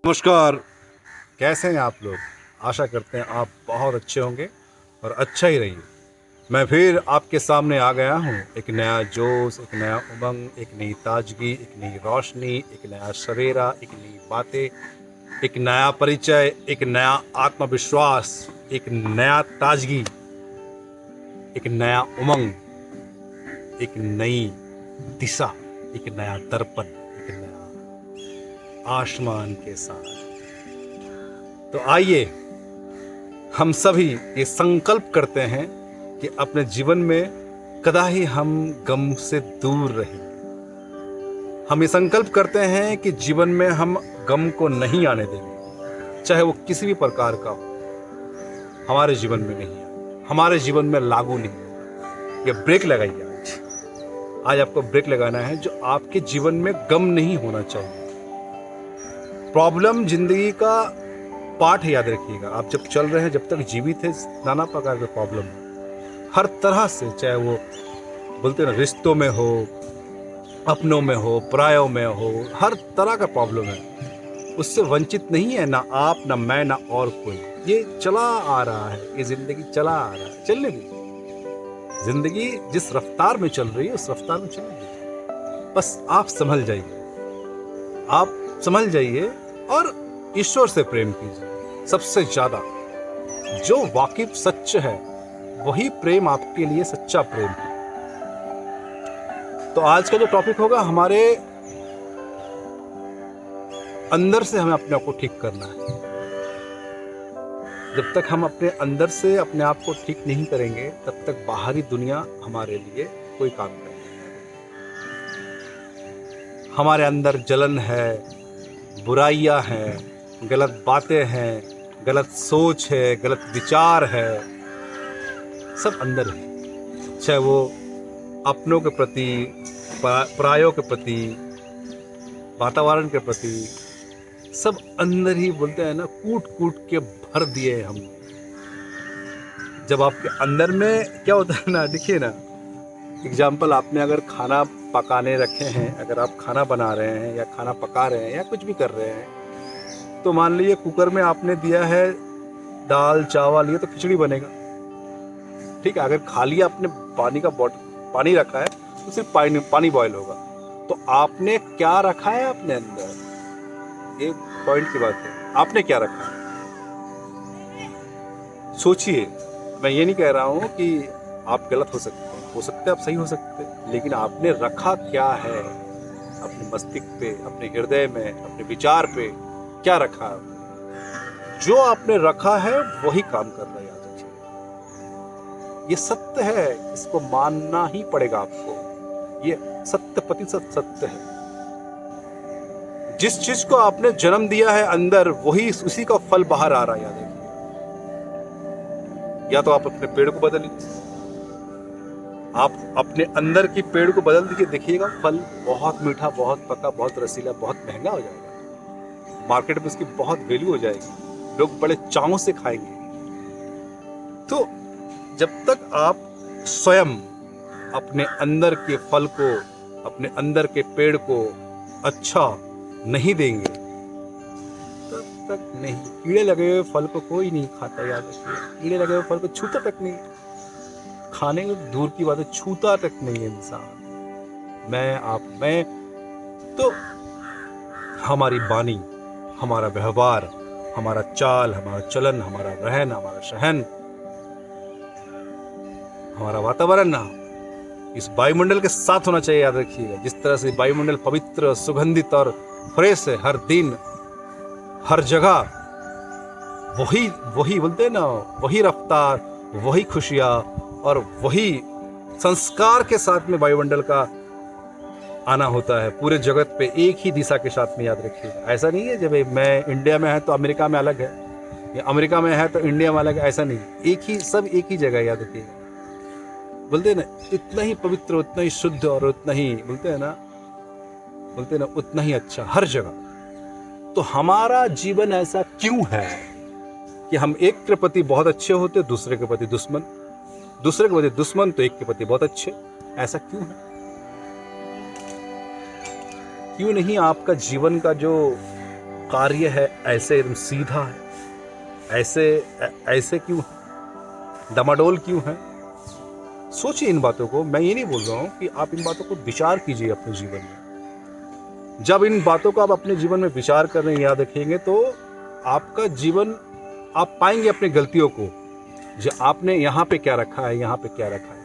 नमस्कार। कैसे हैं आप लोग? आशा करते हैं आप बहुत अच्छे होंगे और अच्छा ही रहिए। मैं फिर आपके सामने आ गया हूँ। एक नया जोश, एक नया उमंग, एक नई ताजगी, एक नई रोशनी, एक नया सवेरा, एक नई बातें, एक नया परिचय, एक नया आत्मविश्वास, एक नया ताजगी, एक नया उमंग, एक नई दिशा, एक नया दर्पण, एक नया आसमान के साथ। तो आइए हम सभी ये संकल्प करते हैं कि अपने जीवन में कदाही हम गम से दूर रहेंगे। हम ये संकल्प करते हैं कि जीवन में हम गम को नहीं आने देंगे, चाहे वो किसी भी प्रकार का हो। हमारे जीवन में नहीं आए, हमारे जीवन में लागू नहीं होगा। ये ब्रेक लगाइए। आज आपको ब्रेक लगाना है जो आपके जीवन में गम नहीं होना चाहिए। प्रॉब्लम जिंदगी का पार्ट है, याद रखिएगा। आप जब चल रहे हैं, जब तक जीवित है, नाना प्रकार के प्रॉब्लम है हर तरह से, चाहे वो बोलते हैं ना रिश्तों में हो, अपनों में हो, परायों में हो, हर तरह का प्रॉब्लम है। उससे वंचित नहीं है ना आप, ना मैं, ना और कोई। ये चला आ रहा है, ये जिंदगी चला आ रहा है, चलने दीजिए। जिंदगी जिस रफ्तार में चल रही है उस रफ्तार में चलने दीजिए। बस आप संभल जाइए, आप संभल जाइए और ईश्वर से प्रेम कीजिए। सबसे ज्यादा जो वाकिफ सच है वही प्रेम आपके लिए सच्चा प्रेम है। तो आज का जो टॉपिक होगा, हमारे अंदर से हमें अपने आप को ठीक करना है। जब तक हम अपने अंदर से अपने आप को ठीक नहीं करेंगे, तब तक बाहरी दुनिया हमारे लिए कोई काम नहीं करेगी। हमारे अंदर जलन है, बुराइयां हैं, गलत बातें हैं, गलत सोच है, गलत विचार है, सब अंदर है। चाहे वो अपनों के प्रति, परायों के प्रति, वातावरण के प्रति, सब अंदर ही बोलते हैं ना, कूट कूट के भर दिए हम। जब आपके अंदर में क्या होता है ना, देखिए ना, एग्जाम्पल, आपने अगर खाना पकाने रखे हैं, अगर आप खाना बना रहे हैं या खाना पका रहे हैं या कुछ भी कर रहे हैं, तो मान लीजिए कुकर में आपने दिया है दाल चावल, ये तो खिचड़ी बनेगा, ठीक है। अगर खाली आपने पानी का बॉटल, पानी रखा है, तो सिर्फ पानी बॉयल होगा। तो आपने क्या रखा है अपने अंदर, एक पॉइंट की बात है, आपने क्या रखा है सोचिए। मैं ये नहीं कह रहा हूं कि आप गलत हो सकते हैं, आप सही हो सकते हैं, लेकिन आपने रखा क्या है अपने मस्तिष्क पे, अपने हृदय में, अपने विचार पे क्या रखा है? जो आपने रखा है वही काम कर रहा है, याद रखिए। ये सत्य है, इसको मानना ही पड़ेगा आपको। ये 100% सत्य है। जिस चीज को आपने जन्म दिया है अंदर, वही उसी का फल बाहर आ रहा है, याद रखिए। या तो आप अपने पेड़ को बदल लीजिए, आप अपने अंदर की पेड़ को बदल दीजिए, देखिएगा फल बहुत मीठा, बहुत पका, बहुत रसीला, बहुत महंगा हो जाएगा। मार्केट में उसकी बहुत वैल्यू हो जाएगी, लोग बड़े चावों से खाएंगे। तो जब तक आप स्वयं अपने अंदर के फल को, अपने अंदर के पेड़ को अच्छा नहीं देंगे, तब तक नहीं। कीड़े लगे हुए फल को कोई नहीं खाता, याद रखिए। कीड़े लगे हुए फल को छूता तक नहीं, खाने को दूर की बात है, छूता तक नहीं है इंसान। मैं तो हमारी वाणी, हमारा व्यवहार, हमारा चाल, हमारा चलन, हमारा रहन, हमारा सहन, हमारा वातावरण ना इस वायुमंडल के साथ होना चाहिए, याद रखिएगा। जिस तरह से वायुमंडल पवित्र, सुगंधित और फ्रेश है, हर दिन हर जगह वही बोलते हैं ना, वही रफ्तार, वही खुशियां और वही संस्कार के साथ में वायुमंडल का आना होता है पूरे जगत पे, एक ही दिशा के साथ में, याद रखिएगा। ऐसा नहीं है जब मैं इंडिया में है तो अमेरिका में अलग है, या अमेरिका में है तो इंडिया में अलग है, ऐसा नहीं। एक ही, सब एक ही जगह, याद रखिएगा। बोलते हैं ना, इतना ही पवित्र, उतना ही शुद्ध और उतना ही बोलते हैं ना उतना ही अच्छा हर जगह। तो हमारा जीवन ऐसा क्यों है कि हम एक के प्रति बहुत अच्छे होते, दूसरे के प्रति दुश्मन, दूसरे के प्रति दुश्मन तो एक के प्रति बहुत अच्छे? ऐसा क्यों है? क्यों नहीं आपका जीवन का जो कार्य है ऐसे एकदम सीधा है, ऐसे ऐसे क्यों डमाडोल क्यों है? सोचिए इन बातों को। मैं ये नहीं बोल रहा हूँ कि आप इन बातों को विचार कीजिए अपने जीवन में। जब इन बातों को आप अपने जीवन में विचार करने याद रखेंगे तो आपका जीवन, आप पाएंगे अपनी गलतियों को, जो आपने यहाँ पे क्या रखा है, यहाँ पे क्या रखा है।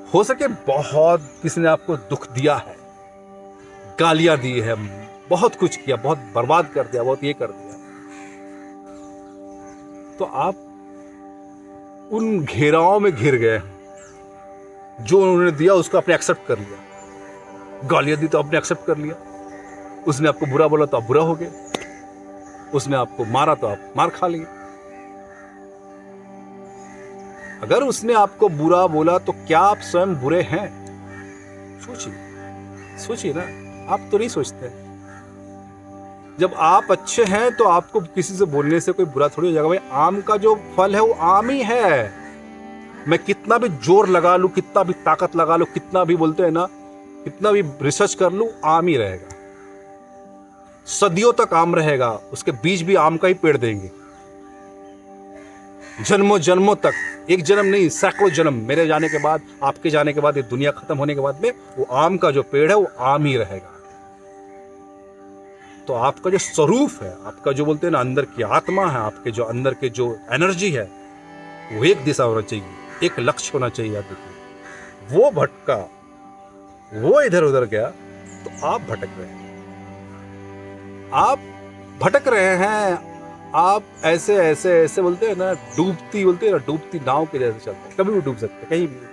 हो सके बहुत किसी ने आपको दुख दिया है, गालियां दी है, बहुत कुछ किया, बहुत बर्बाद कर दिया, बहुत ये कर दिया, तो आप उन घेराओं में घिर गए हैं। जो उन्होंने दिया उसको आपने एक्सेप्ट कर लिया। गालियां दी तो आपने एक्सेप्ट कर लिया। उसने आपको बुरा बोला तो आप बुरा हो गए। उसने आपको मारा तो आप मार खा लिए। अगर उसने आपको बुरा बोला तो क्या आप स्वयं बुरे हैं? सोचिए ना। आप तो नहीं सोचते। जब आप अच्छे हैं तो आपको किसी से बोलने से कोई बुरा थोड़ी हो जाएगा। भाई आम का जो फल है वो आम ही है। मैं कितना भी जोर लगा लूं, कितना भी ताकत लगा लूं, कितना भी बोलते हैं ना, कितना भी रिसर्च कर लूं, आम ही रहेगा। सदियों तक आम रहेगा। उसके बीज भी आम का ही पेड़ देंगे, जन्मों जन्मों तक। एक जन्म नहीं, सैकड़ों जन्म, मेरे जाने के बाद, आपके जाने के बाद, ये दुनिया खत्म होने के बाद में वो आम का जो पेड़ है वो आम ही रहेगा। तो आपका जो स्वरूप है, आपका जो बोलते हैं ना अंदर की आत्मा है, आपके जो अंदर के जो एनर्जी है, वो एक दिशा होना चाहिए, एक लक्ष्य होना चाहिए। आप देखिए, वो भटका, वो इधर उधर गया तो आप भटक रहे हैं। आप भटक रहे हैं। आप ऐसे ऐसे ऐसे बोलते हैं ना, डूबती नाव के जैसे चलते हैं। कभी भी डूब सकते हैं, कहीं भी।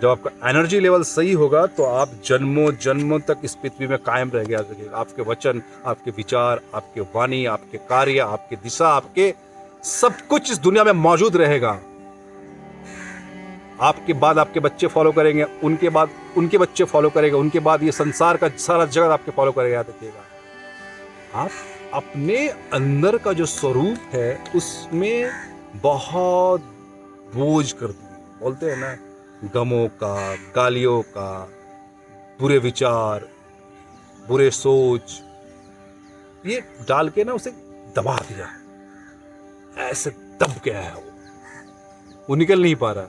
जब आपका एनर्जी लेवल सही होगा तो आप जन्मों जन्मों तक इस पृथ्वी में कायम रह गया। आपके वचन, आपके विचार, आपके वाणी, आपके कार्य, आपके दिशा, आपके सब कुछ इस दुनिया में मौजूद रहेगा। आपके बाद आपके बच्चे फॉलो करेंगे, उनके बाद उनके बच्चे फॉलो करेंगे, उनके बाद ये संसार का सारा जगत आपके फॉलो करेगा। याद रखिएगा, आप अपने अंदर का जो स्वरूप है उसमें बहुत बोझ कर दिए। बोलते हैं ना, गमों का, गालियों का, बुरे विचार, बुरे सोच, ये डाल के ना उसे दबा दिया। ऐसे दब गया है वो निकल नहीं पा रहा।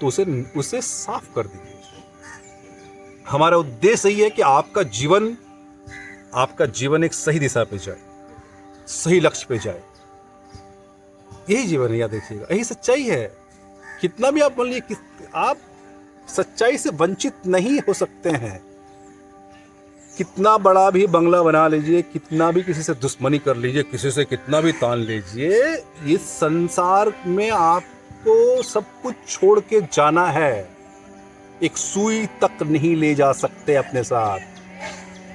तो उसे साफ कर दीजिए। हमारा उद्देश्य यही है कि आपका जीवन एक सही दिशा पे जाए, सही लक्ष्य पे जाए। यही जीवन है। याद रखिएगा, यही सच्चाई है। कितना भी आप मान लीजिए, आप सच्चाई से वंचित नहीं हो सकते हैं। कितना बड़ा भी बंगला बना लीजिए, कितना भी किसी से दुश्मनी कर लीजिए, किसी से कितना भी तान लीजिए, इस संसार में आपको सब कुछ छोड़ के जाना है। एक सुई तक नहीं ले जा सकते अपने साथ।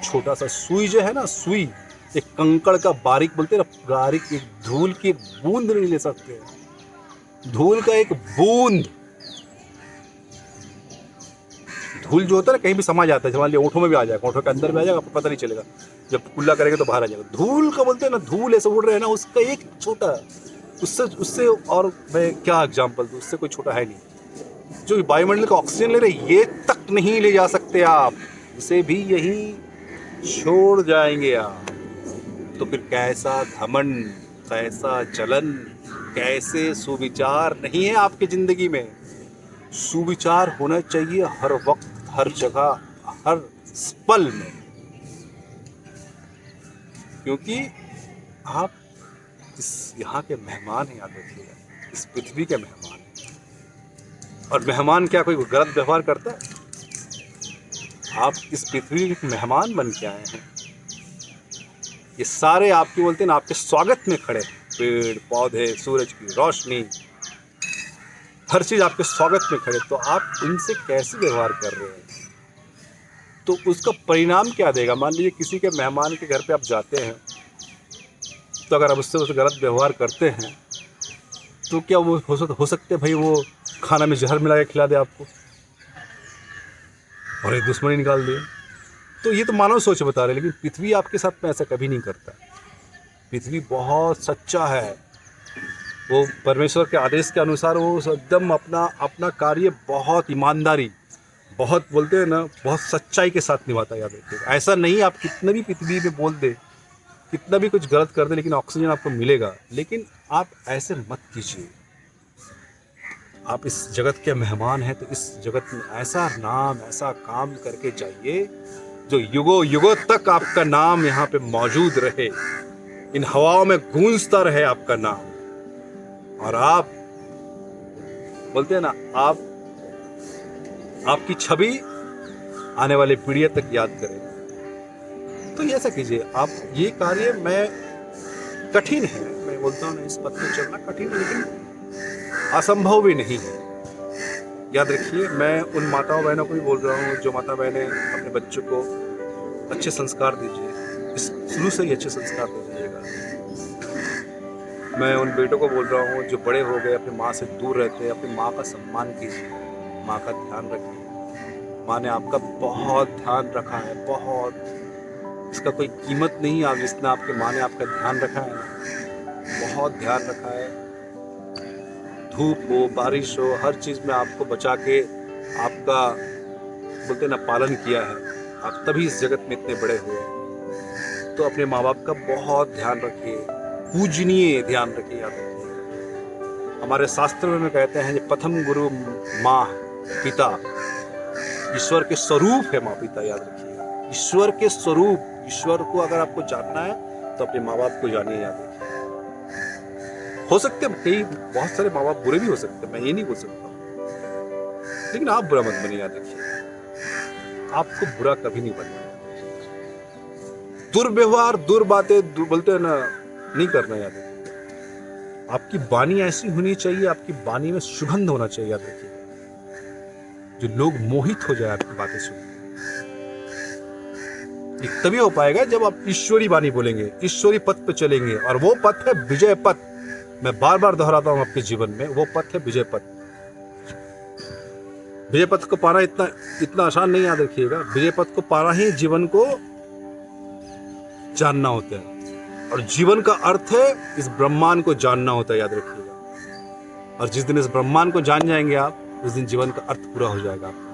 छोटा सा सुई जो है ना, सुई, एक कंकड़ का बारीक, बोलते हैं ना बारीक, एक धूल की एक बूंद नहीं ले सकते। धूल का एक बूंद, धूल जो होता है ना कहीं भी समा जाता है। मान लिया ओंठों में भी आ जाएगा, ओंठों के अंदर भी आ जाएगा, आपको पता नहीं चलेगा। जब कुल्ला करेंगे तो बाहर आ जाएगा। धूल का बोलते हैं ना, धूल ऐसे उड़ रहे हैं ना, उसका एक छोटा, उससे और मैं क्या एग्जाम्पल दूं, उससे कोई छोटा है नहीं। जो वायुमंडल का ऑक्सीजन ले रहे, ये तक नहीं ले जा सकते आप, इसे भी यही छोड़ जाएंगे आप। तो फिर कैसा घमंड, कैसा जलन, कैसे सुविचार नहीं है आपकी जिंदगी में। सुविचार होना चाहिए हर वक्त, हर जगह, हर पल में, क्योंकि आप इस यहाँ के मेहमान हैं। याद रखिएगा, इस पृथ्वी के मेहमान हैं। और मेहमान क्या कोई गलत व्यवहार करता है? आप इस पृथ्वी के मेहमान बन के आए हैं। ये सारे आपके बोलते हैं ना, आपके स्वागत में खड़े हैं। पेड़ पौधे, सूरज की रोशनी, हर चीज आपके स्वागत में खड़े। तो आप इनसे कैसे व्यवहार कर रहे हैं? तो उसका परिणाम क्या देगा? मान लीजिए किसी के मेहमान के घर पे आप जाते हैं, तो अगर आप उससे गलत व्यवहार करते हैं तो क्या वो हो सकते भाई वो खाना में जहर मिला के खिला दे आपको और एक दुश्मनी निकाल दे? तो ये तो मानव सोच बता रहे, लेकिन पृथ्वी आपके साथ में ऐसा कभी नहीं करता। पृथ्वी बहुत सच्चा है। वो परमेश्वर के आदेश के अनुसार वो एकदम अपना कार्य बहुत ईमानदारी, बहुत बोलते हैं ना, बहुत सच्चाई के साथ निभाता है, याद रखिएगा। ऐसा नहीं आप कितना भी पृथ्वी में बोल दे, कितना भी कुछ गलत कर दे, लेकिन ऑक्सीजन आपको मिलेगा। लेकिन आप ऐसे मत कीजिए। आप इस जगत के मेहमान हैं, तो इस जगत में ऐसा नाम, ऐसा काम करके जाइए जो युगों युगों तक आपका नाम यहाँ पे मौजूद रहे, इन हवाओं में गूंजता रहे आपका नाम। और आप बोलते हैं ना, आपकी छवि आने वाली पीढ़ियों तक याद करें। तो ये ऐसा कीजिए आप। ये कार्य कठिन है, मैं बोलता हूँ ना, इस पथ पे चलना कठिन है, लेकिन असंभव भी नहीं है। याद रखिए, मैं उन माताओं बहनों को भी बोल रहा हूँ जो माता बहनें अपने बच्चों को अच्छे संस्कार दीजिए, शुरू से ही अच्छे संस्कार दीजिएगा। मैं उन बेटों को बोल रहा हूँ जो बड़े हो गए, अपनी माँ से दूर रहते हैं, अपनी माँ का सम्मान कीजिए, माँ का ध्यान रखिए। माँ ने आपका बहुत ध्यान रखा है, बहुत, इसका कोई कीमत नहीं। आप जितना आपके माँ ने आपका ध्यान रखा है, बहुत ध्यान रखा है। धूप हो, बारिश हो, हर चीज़ में आपको बचा के आपका बोलते ना पालन किया है। आप तभी इस जगत में इतने बड़े हुए। तो अपने माँ बाप का बहुत ध्यान रखिए, पूजनीय ध्यान रखिए। याद रखिए, हमारे शास्त्रों में कहते हैं कि प्रथम गुरु माँ पिता, ईश्वर के स्वरूप है माँ पिता। याद रखिए, ईश्वर के स्वरूप, ईश्वर को अगर आपको जानना है तो अपने माँ बाप को जानिए। याद रखिए, हो सकते हैं कई बहुत सारे माँ बाप बुरे भी हो सकते हैं, मैं ये नहीं बोल सकता, लेकिन आप बुरा मत बनिए। याद रखिए, आपको बुरा कभी नहीं बनना। दुर्व्यवहार, दुर्बातें बोलते हैं ना, नहीं करना। याद रखिए, आपकी वाणी ऐसी होनी चाहिए, आपकी वाणी में सुगंध होना चाहिए। याद रखिए, जो लोग मोहित हो जाए आपकी बातें सुन। ये तभी हो पाएगा जब आप ईश्वरी वाणी बोलेंगे, ईश्वरी पथ पे चलेंगे, और वो पथ है विजय पथ। मैं बार बार दोहराता हूं आपके जीवन में, वो पथ है विजय पथ। विजय पथ को पाना इतना आसान नहीं। याद रखिएगा, विजय पथ को पाना ही जीवन को जानना होता है, और जीवन का अर्थ है इस ब्रह्मांड को जानना होता है। याद रखिएगा, और जिस दिन इस ब्रह्मांड को जान जाएंगे आप, उस दिन जीवन का अर्थ पूरा हो जाएगा आपका।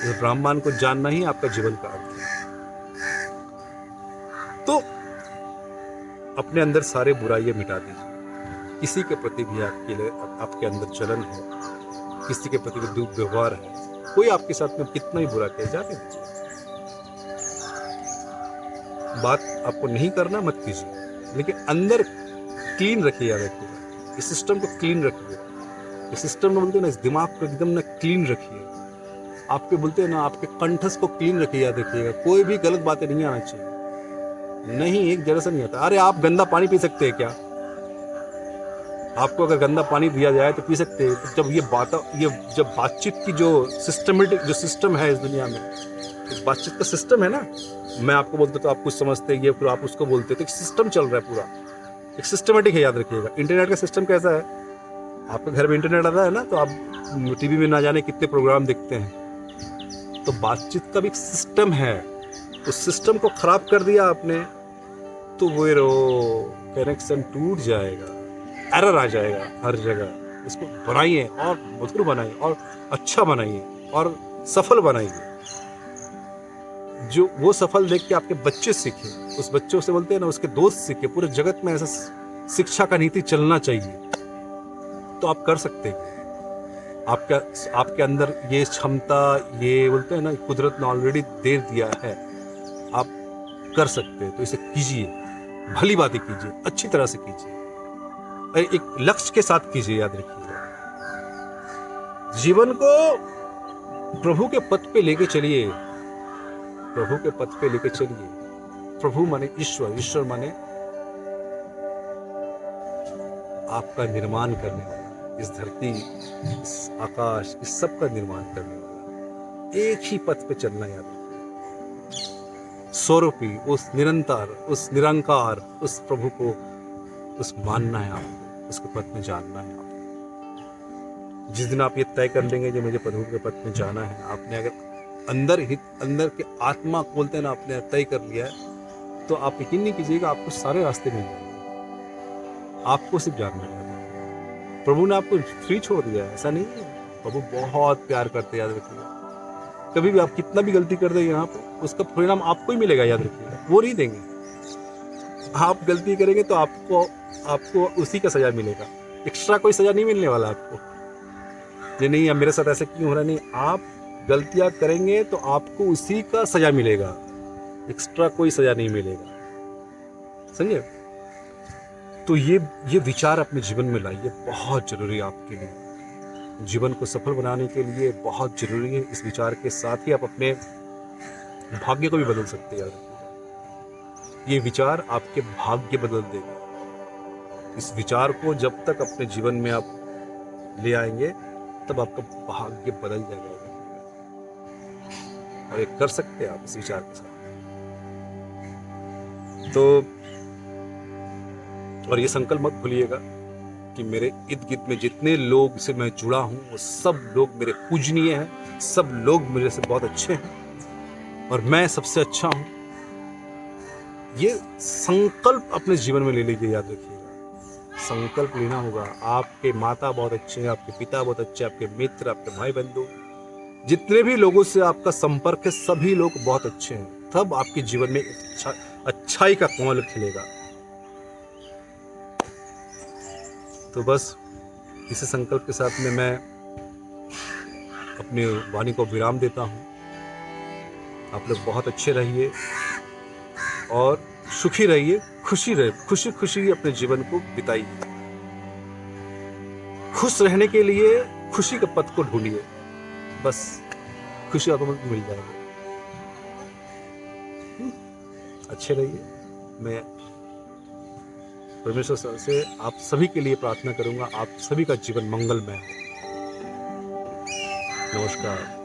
इस ब्रह्मांड को जानना ही आपका जीवन का अर्थ है। तो अपने अंदर सारे बुराइयां मिटा दीजिए। किसी के प्रति भी आपके अंदर जलन है, किसी के प्रति भी दुर्व्यवहार है, कोई आपके साथ में कितना ही बुरा किया, जाने दीजिए। बात आपको नहीं करना, मत कीजिए, लेकिन अंदर क्लीन रखिए। याद रखिएगा, इस सिस्टम को क्लीन रखिए। इस सिस्टम में बोलते हैं ना, इस दिमाग को एकदम ना क्लीन रखिए। आपके बोलते हैं ना, आपके कंठस को क्लीन रखिए। याद रखिएगा, कोई भी गलत बातें नहीं आना चाहिए, नहीं, एक जरा सा नहीं आता। अरे आप गंदा पानी पी सकते हैं क्या? आपको अगर गंदा पानी दिया जाए तो पी सकते हैं। तो जब बातचीत की जो सिस्टमेटिक जो सिस्टम है इस दुनिया में, बातचीत का सिस्टम है ना, मैं आपको बोलता तो आप कुछ समझते हैं, ये फिर आप उसको बोलते, तो एक सिस्टम चल रहा है पूरा, एक सिस्टमेटिक है। याद रखिएगा, इंटरनेट का सिस्टम कैसा है, आपके घर में इंटरनेट आता है ना, तो आप टीवी में ना जाने कितने प्रोग्राम देखते हैं। तो बातचीत का भी एक सिस्टम है, उस सिस्टम को खराब कर दिया आपने, तो वो कनेक्शन टूट जाएगा, एरर आ जाएगा हर जगह। इसको बनाइए और मधुर बनाइए और अच्छा बनाइए और सफल बनाइए। जो वो सफल देख के आपके बच्चे सीखे, उस बच्चों से बोलते हैं ना, उसके दोस्त सीखे। पूरे जगत में ऐसा शिक्षा का नीति चलना चाहिए, तो आप कर सकते हैं। आपके अंदर ये क्षमता, ये बोलते हैं ना, कुदरत ने ऑलरेडी दे दिया है, आप कर सकते हैं। तो इसे कीजिए, भली बातें कीजिए, अच्छी तरह से कीजिए, एक लक्ष्य के साथ कीजिए। याद रखिएगा, जीवन को प्रभु के पथ पे लेके चलिए, प्रभु के पथ पे लेके चलिए। प्रभु माने ईश्वर, ईश्वर माने आपका निर्माण करने वाला, इस धरती, इस आकाश, इस सब का निर्माण करने वाला। एक ही पथ पे चलना। याद रखिए, स्वरूपी, उस निरंतर, उस निरंकार, उस प्रभु को उस मानना है आपको, उसके पथ में जानना है आपको। जिस दिन आप ये तय कर लेंगे कि मुझे प्रभु के पथ में जाना है, आपने अगर अंदर के आत्मा को बोलते हैं ना, आपने तय कर लिया है, तो आप यकीन नहीं कीजिएगा, आपको सारे रास्ते मिल जाएंगे। आपको सिर्फ जानना है, प्रभु ने आपको फ्री छोड़ दिया है, ऐसा नहीं है। प्रभु बहुत प्यार करते हैं, याद रखिएगा। कभी भी आप कितना भी गलती कर दें यहाँ पे, उसका परिणाम आपको ही मिलेगा, याद रखिएगा, वो नहीं देंगे। आप गलती करेंगे तो आपको उसी का सजा मिलेगा, एक्स्ट्रा कोई सजा नहीं मिलने वाला आपको। ये नहीं, अब मेरे साथ ऐसा क्यों हो रहा, नहीं, आप गलतियां करेंगे तो आपको उसी का सजा मिलेगा, एक्स्ट्रा कोई सजा नहीं मिलेगा, समझे। तो ये विचार अपने जीवन में लाइए, बहुत जरूरी है आपके लिए। जीवन को सफल बनाने के लिए बहुत जरूरी है। इस विचार के साथ ही आप अपने भाग्य को भी बदल सकते हैं, यार। ये विचार आपके भाग्य बदल देगा। इस विचार को जब तक अपने जीवन में आप ले आएंगे तब आपका भाग्य बदल जाएगा, और ये कर सकते हैं आप इस विचार के साथ। तो और ये संकल्प मत भूलिएगा कि मेरे इर्द गिर्द में जितने लोग से मैं जुड़ा हूँ वो सब लोग मेरे पूजनीय हैं, सब लोग मेरे से बहुत अच्छे हैं और मैं सबसे अच्छा हूँ। ये संकल्प अपने जीवन में ले लीजिए, याद रखिएगा। संकल्प लेना होगा। आपके माता बहुत अच्छे हैं, आपके पिता बहुत अच्छे हैं, आपके मित्र, आपके भाई बंधु, जितने भी लोगों से आपका संपर्क है, सभी लोग बहुत अच्छे हैं। तब आपके जीवन में अच्छाई का कमल खिलेगा। तो बस इसी संकल्प के साथ में मैं अपनी वाणी को विराम देता हूँ। आप लोग बहुत अच्छे रहिए और सुखी रहिए, खुशी खुशी अपने जीवन को बिताइए। खुश रहने के लिए खुशी के पथ को ढूंढिए, बस खुशी आपको मिल जाएगी। अच्छे रहिए। मैं परमेश्वर से आप सभी के लिए प्रार्थना करूंगा, आप सभी का जीवन मंगलमय हो। नमस्कार।